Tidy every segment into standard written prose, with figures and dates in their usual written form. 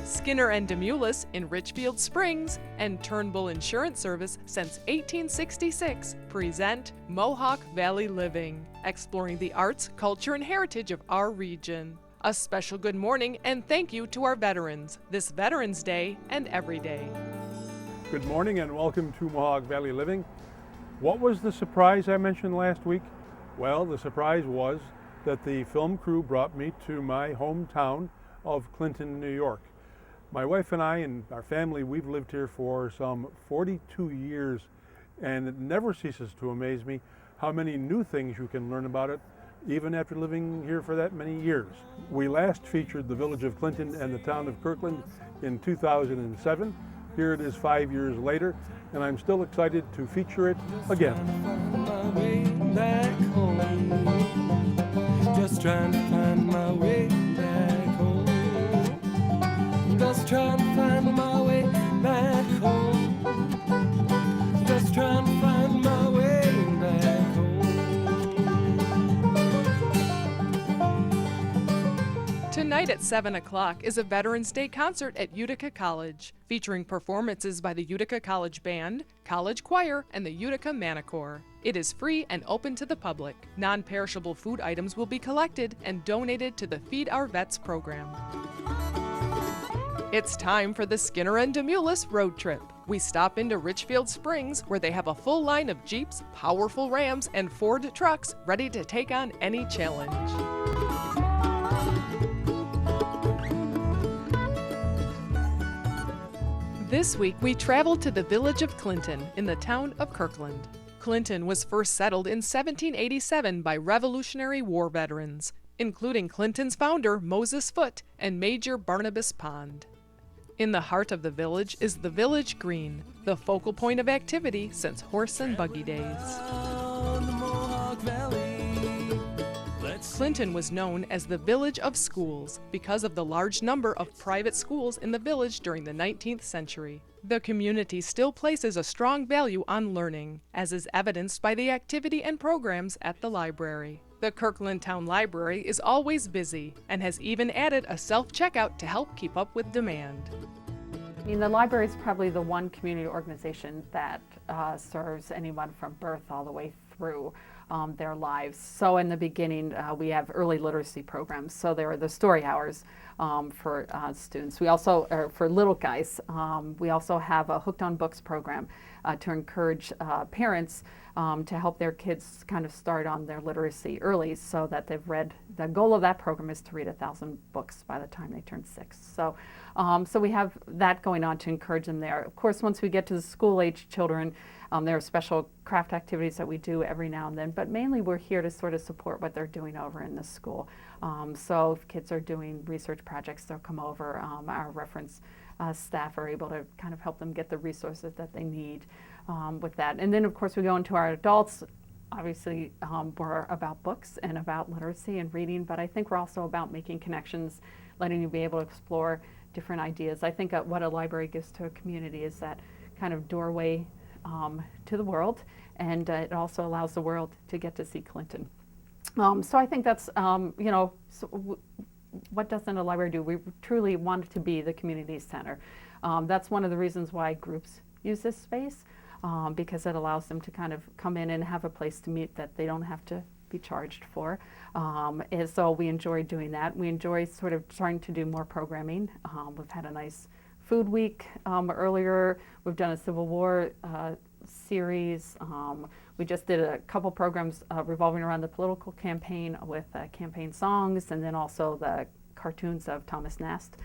Skinner and Demoulas in Richfield Springs and Turnbull Insurance Service since 1866 present Mohawk Valley Living, exploring the arts, culture, and heritage of our region. A special good morning and thank you to our veterans, this Veterans Day and every day. Good morning and welcome to Mohawk Valley Living. What was the surprise I mentioned last week? Well, the surprise was that the film crew brought me to my hometown of Clinton, New York. My wife and I and our family, we've lived here for some 42 years, and it never ceases to amaze me how many new things you can learn about it, even after living here for that many years. We last featured the village of Clinton and the town of Kirkland in 2007. Here it is 5 years later, and I'm still excited to feature it again. Just trying to find my way back home. Just trying to find my way back home. Just trying to find my way back home. Tonight at 7 o'clock is a Veterans Day concert at Utica College, featuring performances by the Utica College Band, College Choir, and the Utica Manicore. It is free and open to the public. Non-perishable food items will be collected and donated to the Feed Our Vets program. It's time for the Skinner and Demoulas road trip. We stop into Richfield Springs, where they have a full line of Jeeps, powerful Rams, and Ford trucks ready to take on any challenge. This week, we traveled to the village of Clinton in the town of Kirkland. Clinton was first settled in 1787 by Revolutionary War veterans, including Clinton's founder, Moses Foote, and Major Barnabas Pond. In the heart of the village is the Village Green, the focal point of activity since horse and buggy days. Clinton was known as the Village of Schools because of the large number of private schools in the village during the 19th century. The community still places a strong value on learning, as is evidenced by the activity and programs at the library. The Kirkland Town Library is always busy and has even added a self-checkout to help keep up with demand. I mean, the library is probably the one community organization that serves anyone from birth all the way through their lives. So in the beginning, we have early literacy programs. So there are the story hours for students. We also, for little guys, we also have a Hooked on Books program to encourage parents to help their kids kind of start on their literacy early so that they've read. The goal of that program is to read 1,000 books by the time they turn 6. So we have that going on to encourage them there. Of course, once we get to the school-age children, there are special craft activities that we do every now and then, but mainly we're here to sort of support what they're doing over in the school. So if kids are doing research projects, they'll come over. Our reference staff are able to kind of help them get the resources that they need with that. And then, of course, we go into our adults. Obviously, we're about books and about literacy and reading, but I think we're also about making connections, letting you be able to explore different ideas. I think what a library gives to a community is that kind of doorway to the world, and it also allows the world to get to see Clinton. So I think that's, what doesn't a library do? We truly want it to be the community center. That's one of the reasons why groups use this space, because it allows them to kind of come in and have a place to meet that they don't have to be charged for. And so we enjoy doing that. We enjoy sort of trying to do more programming. We've had a nice food week earlier. We've done a Civil War series. We just did a couple programs revolving around the political campaign with campaign songs, and then also the cartoons of Thomas Nast.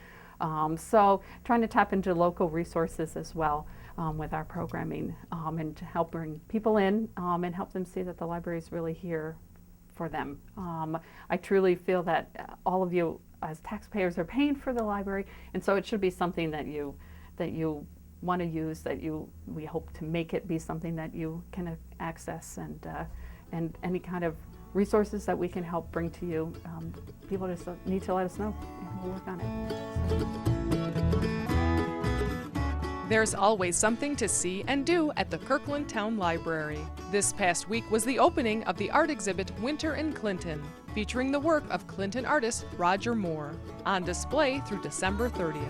So trying to tap into local resources as well with our programming, and to help bring people in and help them see that the library is really here for them. I truly feel that all of you as taxpayers are paying for the library, and so it should be something that you want to use, we hope to make it be something that you can access, and any kind of resources that we can help bring to you, people just need to let us know, and we'll work on it. There's always something to see and do at the Kirkland Town Library. This past week was the opening of the art exhibit Winter in Clinton. featuring the work of Clinton artist Roger Moore. On display through December 30th.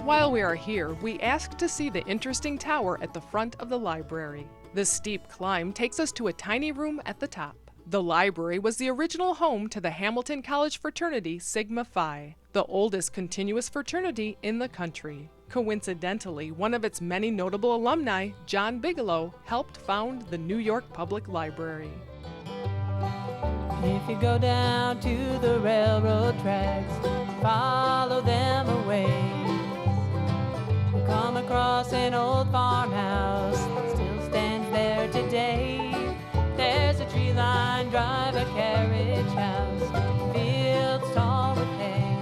While we are here, we asked to see the interesting tower at the front of the library. The steep climb takes us to a tiny room at the top. The library was the original home to the Hamilton College fraternity Sigma Phi, the oldest continuous fraternity in the country. Coincidentally, one of its many notable alumni, John Bigelow, helped found the New York Public Library. If you go down to the railroad tracks, follow them away. You come across an old farmhouse that still stands there today. There's a tree-lined drive, a carriage house, fields tall with hay.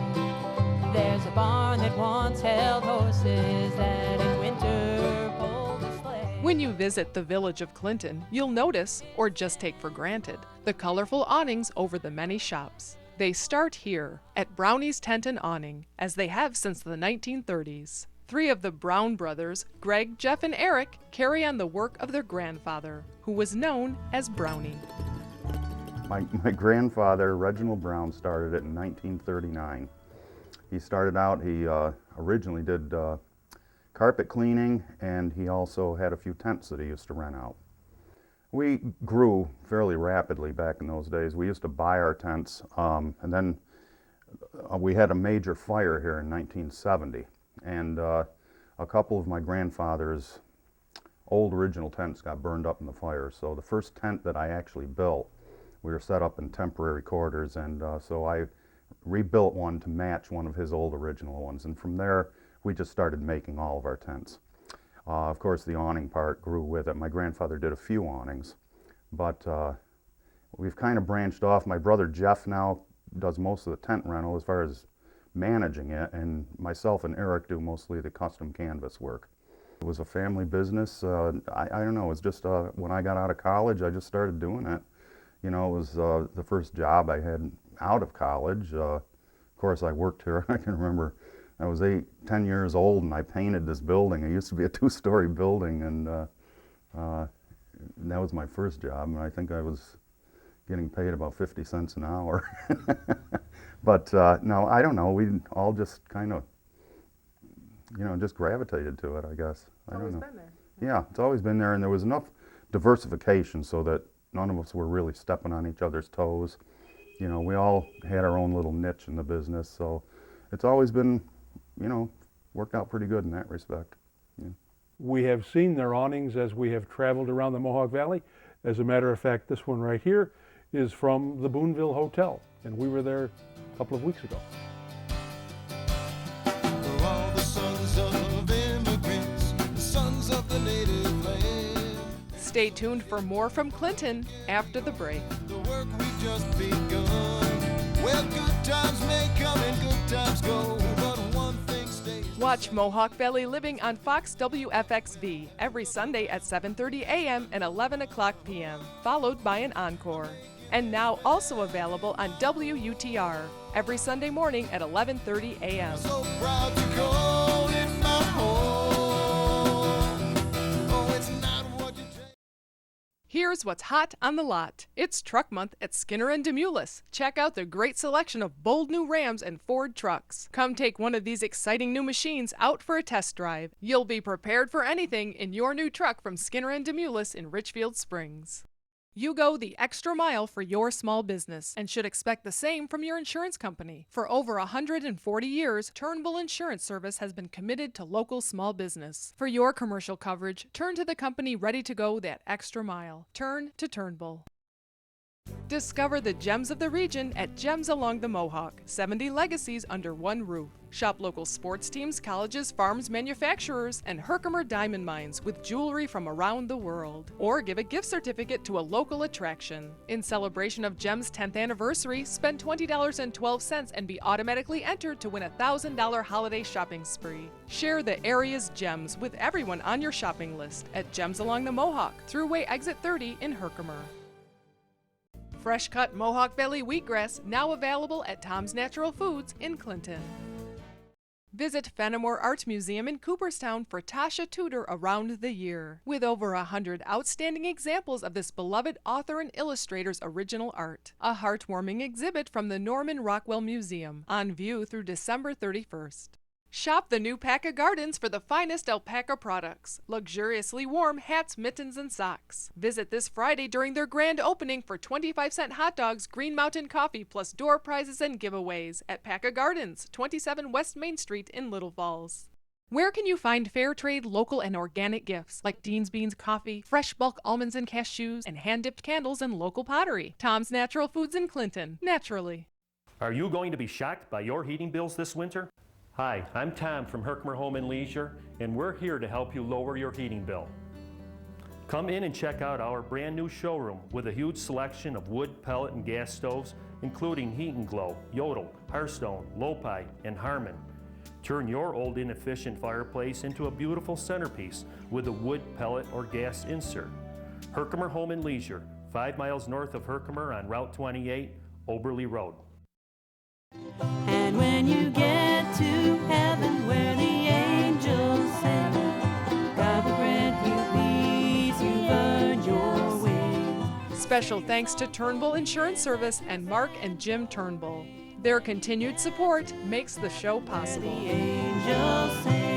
There's a barn that once held horses that in winter pulled a sleigh. When you visit the village of Clinton, you'll notice, or just take for granted, the colorful awnings over the many shops. They start here, at Brownies Tent and Awning, as they have since the 1930s. Three of the Brown brothers, Greg, Jeff, and Eric, carry on the work of their grandfather, who was known as Brownie. My grandfather, Reginald Brown, started it in 1939. He started out, he originally did carpet cleaning, and he also had a few tents that he used to rent out. We grew fairly rapidly back in those days. We used to buy our tents, and then we had a major fire here in 1970. And a couple of my grandfather's old original tents got burned up in the fire. So the first tent that I actually built, we were set up in temporary quarters, and so I rebuilt one to match one of his old original ones. And from there, we just started making all of our tents. Of course, the awning part grew with it. My grandfather did a few awnings, but we've kind of branched off. My brother Jeff now does most of the tent rental as far as managing it, and myself and Eric do mostly the custom canvas work. It was a family business. I don't know, it was just when I got out of college, I just started doing it. You know, it was the first job I had out of college. Of course, I worked here. I can remember I was 10 years old and I painted this building. It used to be a two-story building, and that was my first job, and I think I was getting paid about 50 cents an hour. But no, I don't know. We all just kind of, you know, just gravitated to it, I guess. I don't know. Been there. Yeah, it's always been there, and there was enough diversification so that none of us were really stepping on each other's toes. You know, we all had our own little niche in the business, so it's always been, you know, worked out pretty good in that respect. Yeah. We have seen their awnings as we have traveled around the Mohawk Valley. As a matter of fact, this one right here is from the Boonville Hotel, and we were there a couple of weeks ago. For all the sons of immigrants, the sons of the native land. Stay tuned for more from Clinton after the break. The work we've just begun. Well, good times may come and good times go, but one thing stays. Watch Mohawk Valley Living on Fox WFXV every Sunday at 7:30 a.m. and 11 o'clock p.m., followed by an encore. And now also available on WUTR every Sunday morning at 11:30 a.m. So proud to call it my home. Oh, it's not what you take. Here's what's hot on the lot. It's Truck Month at Skinner and Demoulas. Check out the great selection of bold new Rams and Ford trucks. Come take one of these exciting new machines out for a test drive. You'll be prepared for anything in your new truck from Skinner and Demoulas in Richfield Springs. You go the extra mile for your small business and should expect the same from your insurance company. For over 140 years, Turnbull Insurance Service has been committed to local small business. For your commercial coverage, turn to the company ready to go that extra mile. Turn to Turnbull. Discover the gems of the region at Gems Along the Mohawk. 70 legacies under one roof. Shop local sports teams, colleges, farms, manufacturers, and Herkimer diamond mines with jewelry from around the world. Or give a gift certificate to a local attraction. In celebration of Gems' 10th anniversary, spend $20.12 and be automatically entered to win a $1,000 holiday shopping spree. Share the area's gems with everyone on your shopping list at Gems Along the Mohawk, Thruway Exit 30 in Herkimer. Fresh cut Mohawk Valley wheatgrass now available at Tom's Natural Foods in Clinton. Visit Fenimore Art Museum in Cooperstown for Tasha Tudor around the year, with over 100 outstanding examples of this beloved author and illustrator's original art. A heartwarming exhibit from the Norman Rockwell Museum, on view through December 31st. Shop the new Paca Gardens for the finest alpaca products, luxuriously warm hats, mittens, and socks. Visit this Friday during their grand opening for 25-cent hot dogs, Green Mountain coffee, plus door prizes and giveaways at Paca Gardens, 27 West Main Street in Little Falls. Where can you find fair trade, local, and organic gifts like Dean's Beans coffee, fresh bulk almonds and cashews, and hand-dipped candles and local pottery? Tom's Natural Foods in Clinton, naturally. Are you going to be shocked by your heating bills this winter? Hi, I'm Tom from Herkimer Home and Leisure, and we're here to help you lower your heating bill. Come in and check out our brand new showroom with a huge selection of wood, pellet, and gas stoves, including Heat and Glow, Yodel, Hearthstone, Lopi, and Harmon. Turn your old inefficient fireplace into a beautiful centerpiece with a wood, pellet, or gas insert. Herkimer Home and Leisure, 5 miles north of Herkimer on Route 28, Oberly Road. And when you get to heaven where the angels sing, God will grant you peace, you've earned your wings. Special thanks to Turnbull Insurance Service and Mark and Jim Turnbull. Their continued support makes the show possible. The angels sing.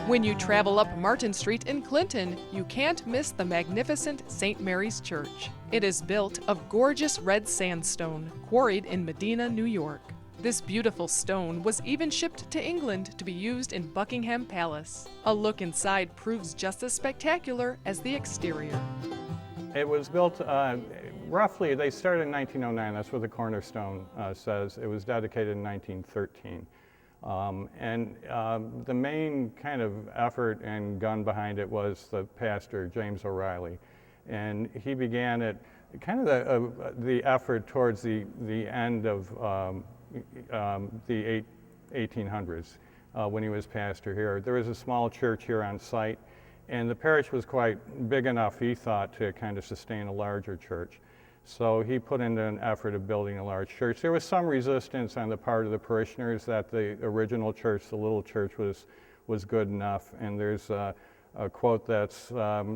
When you travel up Martin Street in Clinton, you can't miss the magnificent St. Mary's Church. It is built of gorgeous red sandstone, quarried in Medina, New York. This beautiful stone was even shipped to England to be used in Buckingham Palace. A look inside proves just as spectacular as the exterior. It was built roughly, they started in 1909, that's what the cornerstone says. It was dedicated in 1913. The main kind of effort and gun behind it was the pastor, James O'Reilly. And he began it, kind of the effort towards the end of the 1800s when he was pastor here. There was a small church here on site, and the parish was quite big enough, he thought, to kind of sustain a larger church. So he put into an effort of building a large church. There was some resistance on the part of the parishioners that the original church, the little church, was good enough. And there's a quote that's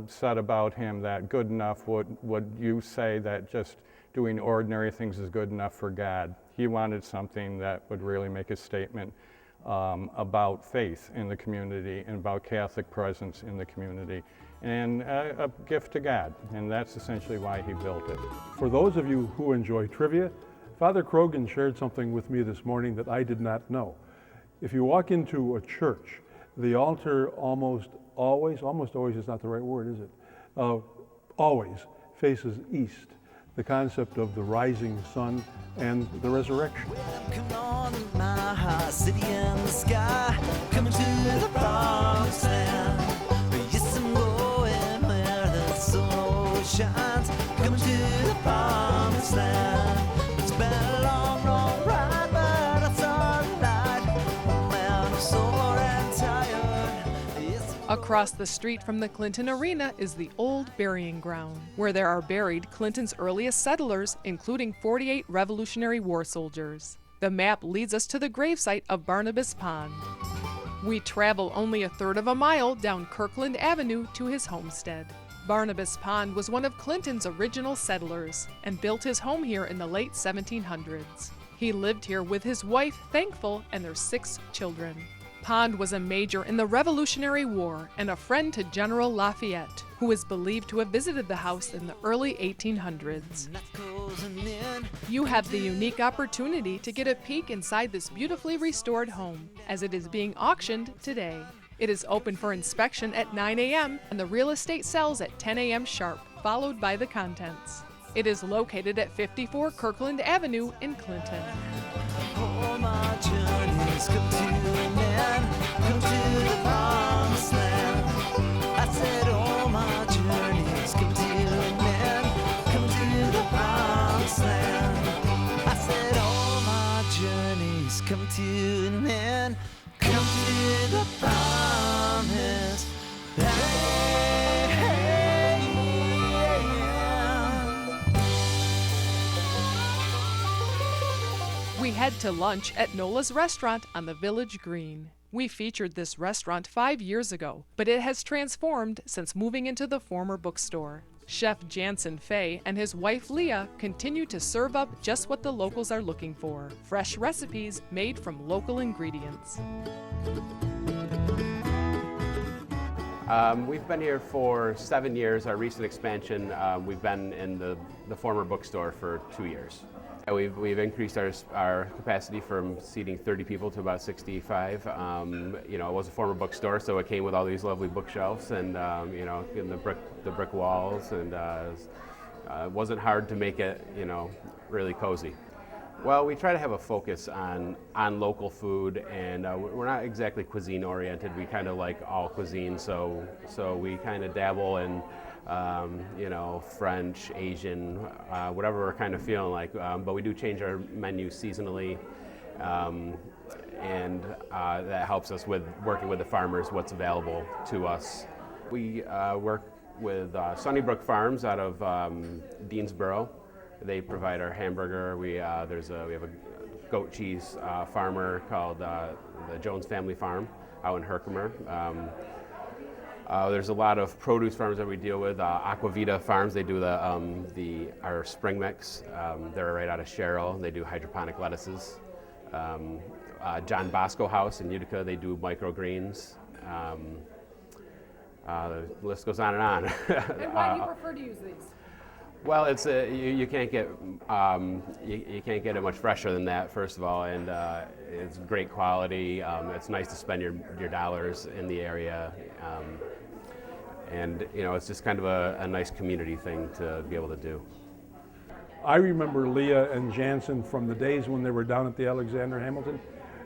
said about him that good enough, would you say that just doing ordinary things is good enough for God? He wanted something that would really make a statement about faith in the community and about Catholic presence in the community, and a gift to God, and that's essentially why he built it. For those of you who enjoy trivia, Father Krogan shared something with me this morning that I did not know. If you walk into a church, the altar almost always is not the right word, is it? Always faces east, the concept of the rising sun and the resurrection. Come on, my heart, city in the sky, coming to the promised land. Yes, I'm going where the sun always shines, coming to the promised land. It's been a long, long ride, but it's all right. Man, I'm sore and tired. Yes, Across the street from the Clinton Arena is the Old Burying Ground, where there are buried Clinton's earliest settlers, including 48 Revolutionary War soldiers. The map leads us to the gravesite of Barnabas Pond. We travel only a third of a mile down Kirkland Avenue to his homestead. Barnabas Pond was one of Clinton's original settlers and built his home here in the late 1700s. He lived here with his wife, Thankful, and their 6 children. Pond was a major in the Revolutionary War and a friend to General Lafayette, who is believed to have visited the house in the early 1800s. You have the unique opportunity to get a peek inside this beautifully restored home, as it is being auctioned today. It is open for inspection at 9 a.m. and the real estate sells at 10 a.m. sharp, followed by the contents. It is located at 54 Kirkland Avenue in Clinton. all my journeys come to an end, come to the promised land. I said all my journeys come to an end, come to the promised land. I said all my tune in. Come to the promised land. We head to lunch at Nola's restaurant on the Village Green. We featured this restaurant 5 years ago, but it has transformed since moving into the former bookstore. Chef Jansen Fay and his wife Leah continue to serve up just what the locals are looking for: fresh recipes made from local ingredients. We've been here for 7 years. Our recent expansion, we've been in the former bookstore for 2 years. We've increased our capacity from seating 30 people to about 65. You know, it was a former bookstore, so it came with all these lovely bookshelves and you know, and the brick walls, and it wasn't hard to make it, you know, really cozy. Well, we try to have a focus on local food, and we're not exactly cuisine oriented. We kind of like all cuisine, so we kind of dabble in you know, French, Asian, whatever we're kind of feeling like. But we do change our menu seasonally, and that helps us with working with the farmers, what's available to us. We work with Sunnybrook Farms out of Deansboro. They provide our hamburger. We have a goat cheese farmer called the Jones Family Farm out in Herkimer. There's a lot of produce farms that we deal with. Aquavita Farms, they do our spring mix. They're right out of Sherrill. They do hydroponic lettuces. John Bosco House in Utica, they do microgreens. The list goes on and on. And why do you prefer to use these? Well, it's you can't get you can't get it much fresher than that, first of all, and it's great quality. It's nice to spend your dollars in the area, and you know, it's just kind of a nice community thing to be able to do. I remember Leah and Jansen from the days when they were down at the Alexander Hamilton,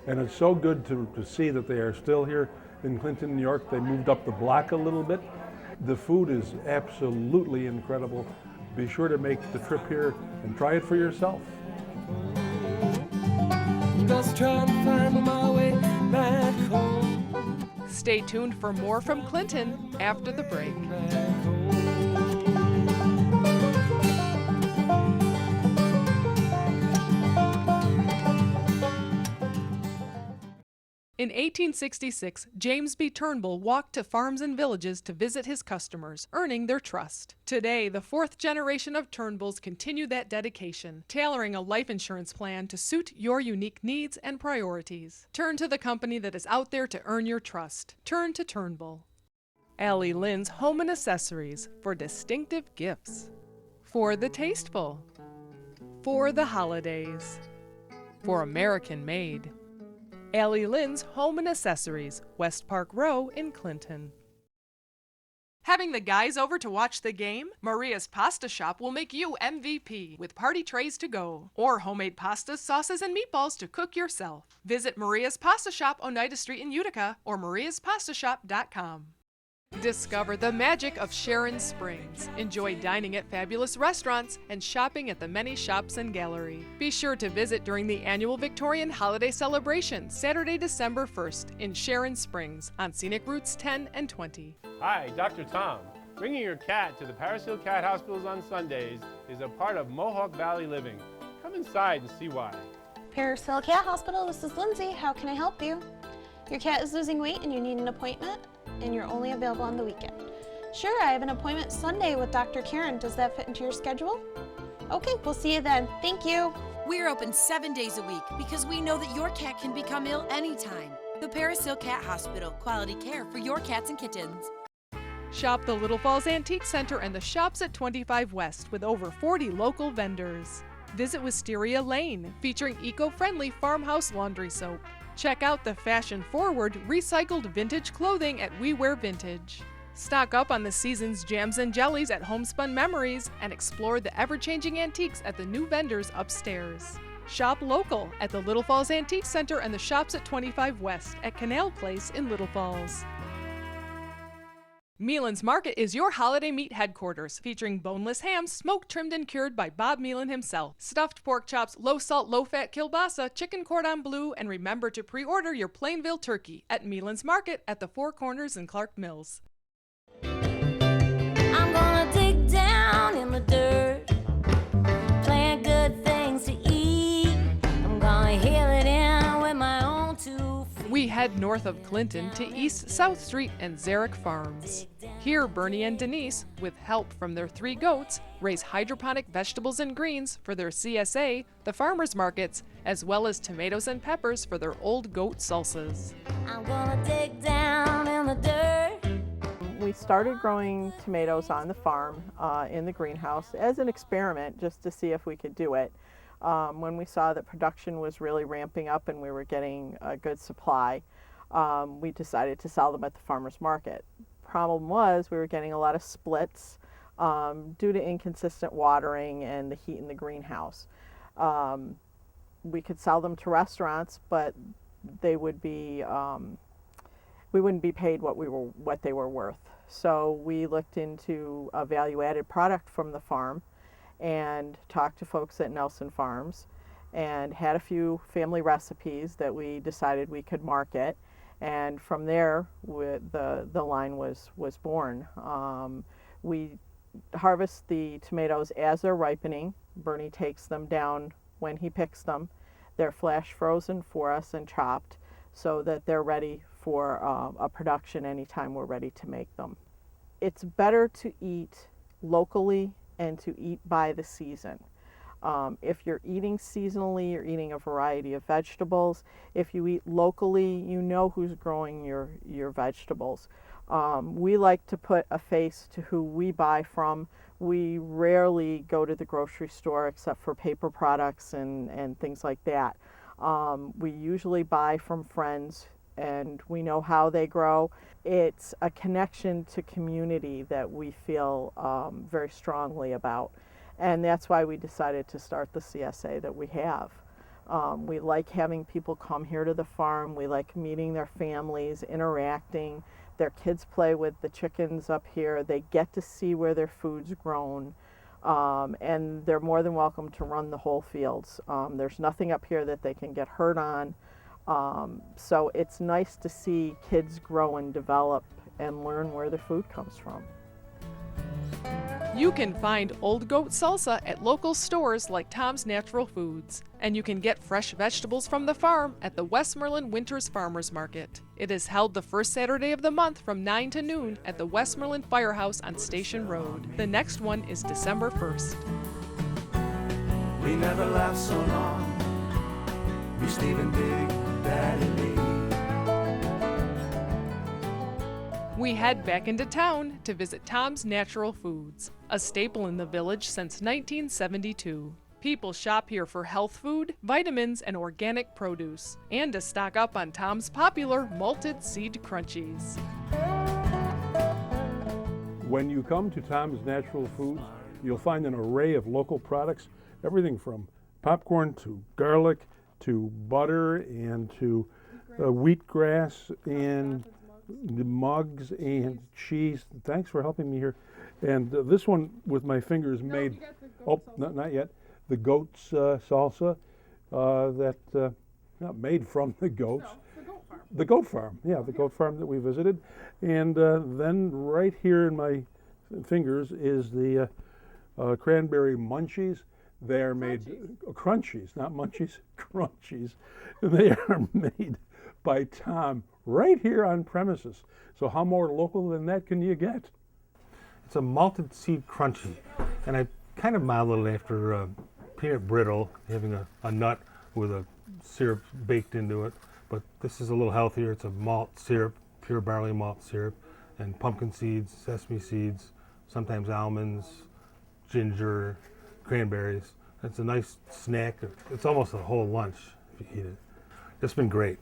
and it's so good to see that they are still here in Clinton, New York. They moved up the block a little bit. The food is absolutely incredible. Be sure to make the trip here and try it for yourself. Just trying to find my way back home. Stay tuned for more from Clinton after the break. In 1866, James B. Turnbull walked to farms and villages to visit his customers, earning their trust. Today, the fourth generation of Turnbulls continue that dedication, tailoring a life insurance plan to suit your unique needs and priorities. Turn to the company that is out there to earn your trust. Turn to Turnbull. Allie Lynn's Home and Accessories for distinctive gifts. For the tasteful. For the holidays. For American made. Allie Lynn's Home and Accessories, West Park Row in Clinton. Having the guys over to watch the game? Maria's Pasta Shop will make you MVP with party trays to go, or homemade pastas, sauces, and meatballs to cook yourself. Visit Maria's Pasta Shop, Oneida Street in Utica, or mariaspastashop.com. Discover the magic of Sharon Springs. Enjoy dining at fabulous restaurants and shopping at the many shops and gallery. Be sure to visit during the annual Victorian Holiday Celebration, Saturday, December 1st in Sharon Springs on Scenic Routes 10 and 20. Hi, Dr. Tom. Bringing your cat to the Paris Hill Cat Hospitals on Sundays is a part of Mohawk Valley living. Come inside and see why. Paris Hill Cat Hospital, this is Lindsay. How can I help you? Your cat is losing weight and you need an appointment, and you're only available on the weekend. Sure, I have an appointment Sunday with Dr. Karen. Does that fit into your schedule? Okay, we'll see you then. Thank you. We're open 7 days a week because we know that your cat can become ill anytime. The Paris Hill Cat Hospital, quality care for your cats and kittens. Shop the Little Falls Antique Center and the Shops at 25 West with over 40 local vendors. Visit Wisteria Lane, featuring eco-friendly farmhouse laundry soap. Check out the fashion-forward, recycled vintage clothing at We Wear Vintage. Stock up on the season's jams and jellies at Homespun Memories and explore the ever-changing antiques at the new vendors upstairs. Shop local at the Little Falls Antique Center and the Shops at 25 West at Canal Place in Little Falls. Meelan's Market is your holiday meat headquarters, featuring boneless hams, smoked, trimmed, and cured by Bob Meelan himself, stuffed pork chops, low-salt, low-fat kielbasa, chicken cordon bleu, and remember to pre-order your Plainville turkey at Meelan's Market at the Four Corners in Clark Mills. I'm gonna dig down in the dirt, plant good things to eat. I'm gonna heal it in with my own 2 feet. We head north of Clinton to East South Street and Zarek Farms. Here, Bernie and Denise, with help from their 3 goats, raise hydroponic vegetables and greens for their CSA, the farmers markets, as well as tomatoes and peppers for their old goat salsas. I'm gonna dig down in the dirt. We started growing tomatoes on the farm in the greenhouse as an experiment just to see if we could do it. When we saw that production was really ramping up and we were getting a good supply, we decided to sell them at the farmers market. Problem was we were getting a lot of splits due to inconsistent watering and the heat in the greenhouse. We could sell them to restaurants, but they would be we wouldn't be paid what they were worth. So we looked into a value-added product from the farm and talked to folks at Nelson Farms and had a few family recipes that we decided we could market. And from there, the line was born. We harvest the tomatoes as they're ripening. Bernie takes them down when he picks them. They're flash frozen for us and chopped so that they're ready for a production anytime we're ready to make them. It's better to eat locally and to eat by the season. If you're eating seasonally, you're eating a variety of vegetables. If you eat locally, you know who's growing your vegetables. We like to put a face to who we buy from. We rarely go to the grocery store except for paper products and things like that. We usually buy from friends and we know how they grow. It's a connection to community that we feel very strongly about. And that's why we decided to start the CSA that we have. We like having people come here to the farm. We like meeting their families, interacting. Their kids play with the chickens up here. They get to see where their food's grown. And they're more than welcome to run the whole fields. There's nothing up here that they can get hurt on. So it's nice to see kids grow and develop and learn where their food comes from. You can find old goat salsa at local stores like Tom's Natural Foods, and you can get fresh vegetables from the farm at the Westmoreland Winters Farmers Market. It is held the first Saturday of the month from 9 to noon at the Westmoreland Firehouse on Station Road. The next one is December 1st. We never laughed so long. We Steve and Big Daddy Lee. We head back into town to visit Tom's Natural Foods, a staple in the village since 1972. People shop here for health food, vitamins, and organic produce, and to stock up on Tom's popular malted seed crunchies. When you come to Tom's Natural Foods, you'll find an array of local products, everything from popcorn to garlic to butter and to wheatgrass and the mugs and cheese. Thanks for helping me here. And this one with my fingers made, not yet, the goat's salsa not made from the goats. No, the goat farm. Yeah, the goat farm that we visited. And then right here in my fingers is the cranberry munchies. They are made, crunchies, not munchies, crunchies. They are made by Tom right here on premises. So how more local than that can you get? It's a malted seed crunchy, and I kind of modeled it after peanut brittle, having a nut with a syrup baked into it. But this is a little healthier. It's a malt syrup, pure barley malt syrup, and pumpkin seeds, sesame seeds, sometimes almonds, ginger, cranberries. It's a nice snack. It's almost a whole lunch if you eat it. It's been great.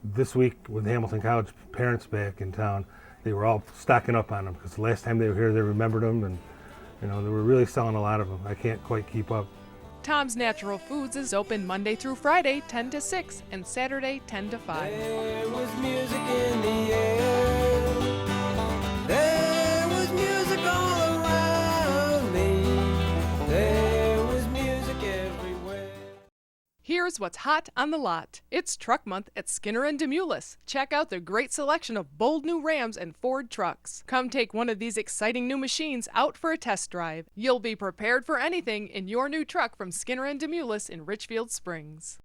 This week with Hamilton College parents back in town, they were all stocking up on them because the last time they were here they remembered them, and they were really selling a lot of them. I can't quite keep up. Tom's Natural Foods is open Monday through Friday 10 to 6 and Saturday 10 to 5. There was music in the air. There Here's what's hot on the lot. It's Truck Month at Skinner and Demoulas. Check out the great selection of bold new Rams and Ford trucks. Come take one of these exciting new machines out for a test drive. You'll be prepared for anything in your new truck from Skinner and Demoulas in Richfield Springs.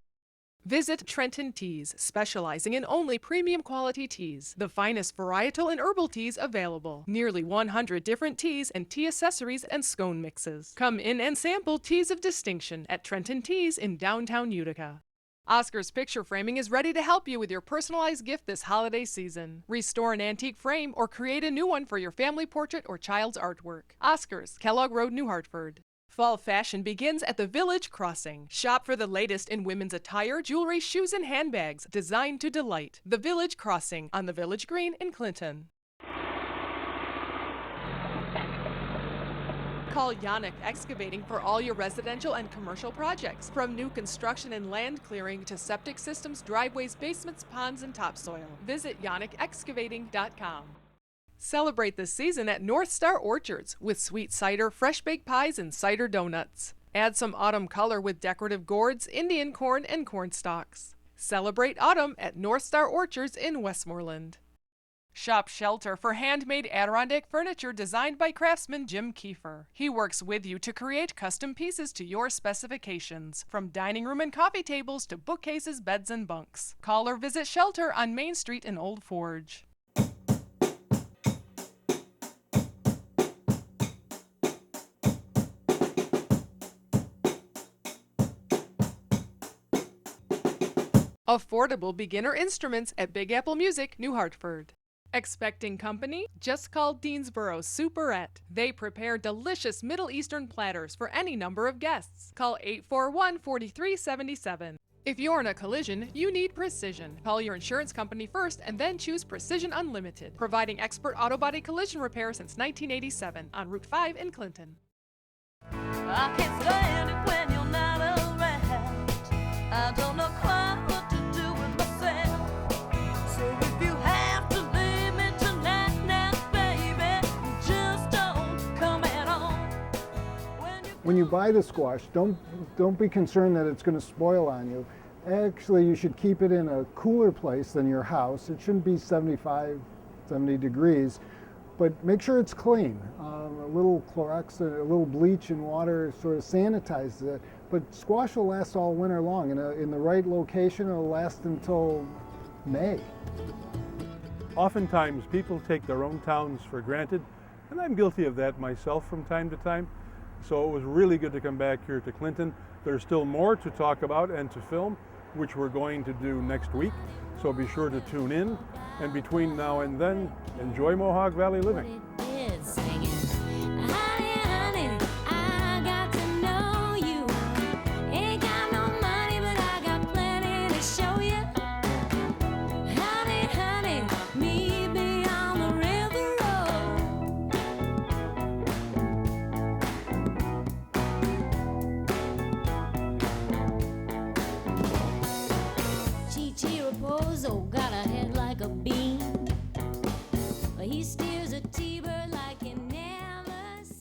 Visit Trenton Teas, specializing in only premium quality teas. The finest varietal and herbal teas available. Nearly 100 different teas and tea accessories and scone mixes. Come in and sample teas of distinction at Trenton Teas in downtown Utica. Oscar's Picture Framing is ready to help you with your personalized gift this holiday season. Restore an antique frame or create a new one for your family portrait or child's artwork. Oscar's, Kellogg Road, New Hartford. Fall fashion begins at the Village Crossing. Shop for the latest in women's attire, jewelry, shoes, and handbags designed to delight. The Village Crossing on the Village Green in Clinton. Call Yannick Excavating for all your residential and commercial projects. From new construction and land clearing to septic systems, driveways, basements, ponds, and topsoil. Visit yannickexcavating.com. Celebrate the season at North Star Orchards with sweet cider, fresh baked pies, and cider donuts. Add some autumn color with decorative gourds, Indian corn, and corn stalks. Celebrate autumn at North Star Orchards in Westmoreland. Shop Shelter for handmade Adirondack furniture designed by craftsman Jim Kiefer. He works with you to create custom pieces to your specifications, from dining room and coffee tables to bookcases, beds, and bunks. Call or visit Shelter on Main Street in Old Forge. Affordable beginner instruments at Big Apple Music, New Hartford. Expecting company? Just call Deansboro Superette. They prepare delicious Middle Eastern platters for any number of guests. Call 841-4377. If you're in a collision, you need precision. Call your insurance company first and then choose Precision Unlimited, providing expert auto body collision repair since 1987 on Route 5 in Clinton. I can't stand it when you're not around. I don't know quite what to do with myself. So if you have to leave me tonight now, baby, just don't come at all. When you buy the squash, don't be concerned that it's going to spoil on you. Actually, you should keep it in a cooler place than your house. It shouldn't be 70 degrees, but make sure it's clean. A little Clorox, a little bleach and water sort of sanitizes it. But squash will last all winter long. In the right location, it'll last until May. Oftentimes, people take their own towns for granted, and I'm guilty of that myself from time to time. So it was really good to come back here to Clinton. There's still more to talk about and to film, which we're going to do next week. So be sure to tune in. And between now and then, enjoy Mohawk Valley living. Got a head